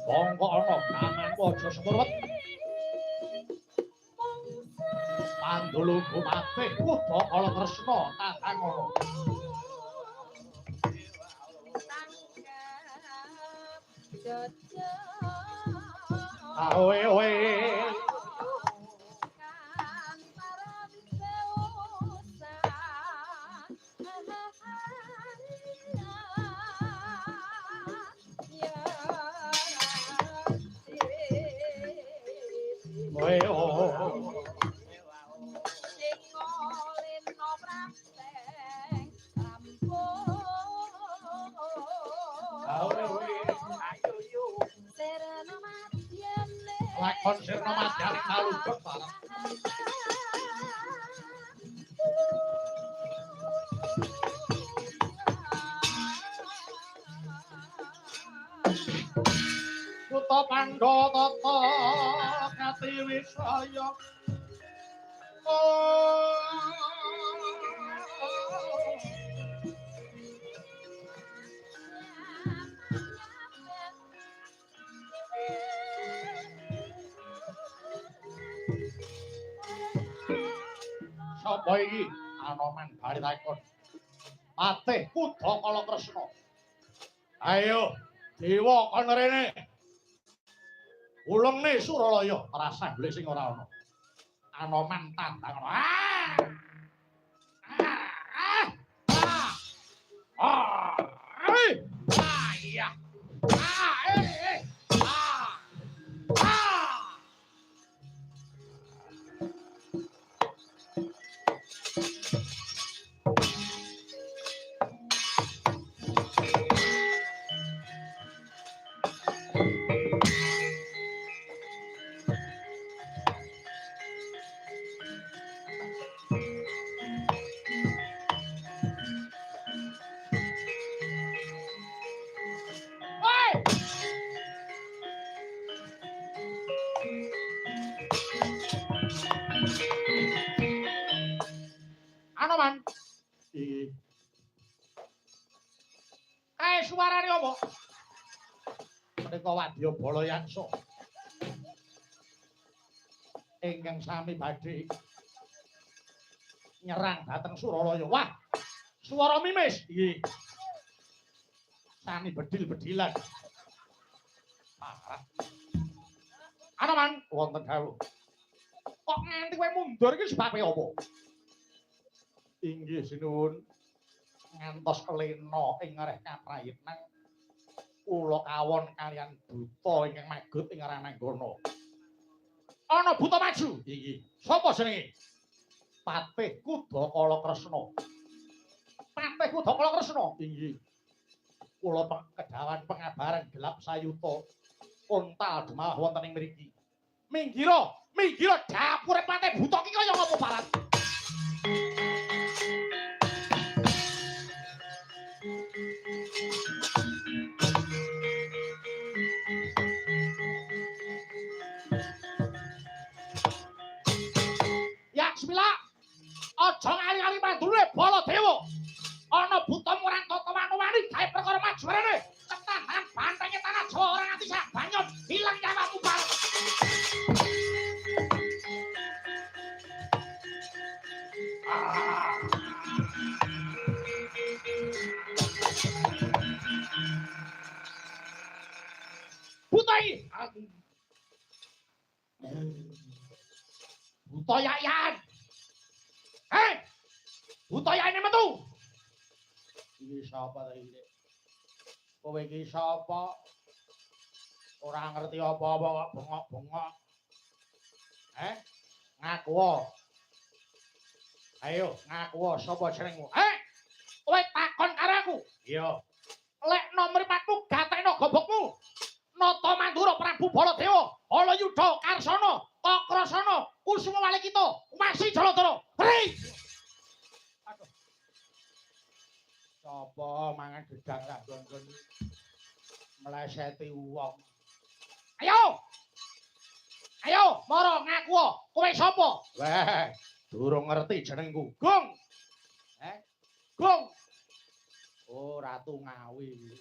Monggo ana gaman waja semurwet. Pandulu gumatih kuda kala tresna tatang ngono. Oe oe. Oe oe. Lakon sirna madyane kalubet bareng. Kuta Pandhatata Kati Wisaya. Sapa iki? Anoman bali takon. Patih Kuda Kala Kresna. Ayo, dewa kon rene. Ulengne Suralaya rasah golek sing ora ana. Anoman tandang. Iya. Anoman. Iki. Kae suarane apa? Menika wadya Balayangsa. Ingkang sami badhe nyerang dhateng Suralaya. Wah, swara mimis. Nggih. Sami bedil-bedilan. Parah. Anoman, wonten dawuh. Kok nganti kowe mundur iki sebabe apa? Inggih sinuwun. Ngantos kelena ing ngareh kaprayitnang kula kawon kalian buta ingkang magut ing Rananggana. Ana buta maju. Inggih. Sapa jenenge? Patih Kuda Kala Kresna. Patih Kuda Kala Kresna. Inggih. Kula kedawan pengabaran gelap sayuta untal demah wonten ing mriki. Minggira dapure Patih Buta iki kaya ngapa parat? Ya bismillah. Aja ngali-ngali mandune Baladewa. Ana buta murang tata manowani gawe perkara maju rene. Ketahan bantenge tanah Jawa ora nganti sak banyon ilang nyawamu bareng. Buta iki. Buta yayan. Hei! Buta yayane metu. Iki sapa ta iki? Kowe iki sapa? Ora ngerti apa-apa kok bengok-bengok. Ngaku. Ayo, ngaku sapa jenengmu? Kowe takon karo aku. Iya. Lek nomripatmu gatekno gobokmu. Nata Mandura Prabu Baladewa, Alayudha Karsana, Kakrasana, Kusuma Walikita, Wasi Jaladara. Hei! Aduh. Sapa mangan gedang ra nggon mleseti wong. Ayo! Ayo, mara ngaku. Kowe sapa? Weh, durung ngerti jenengku. Gung. Gung. Oh, Ratu Ngawi.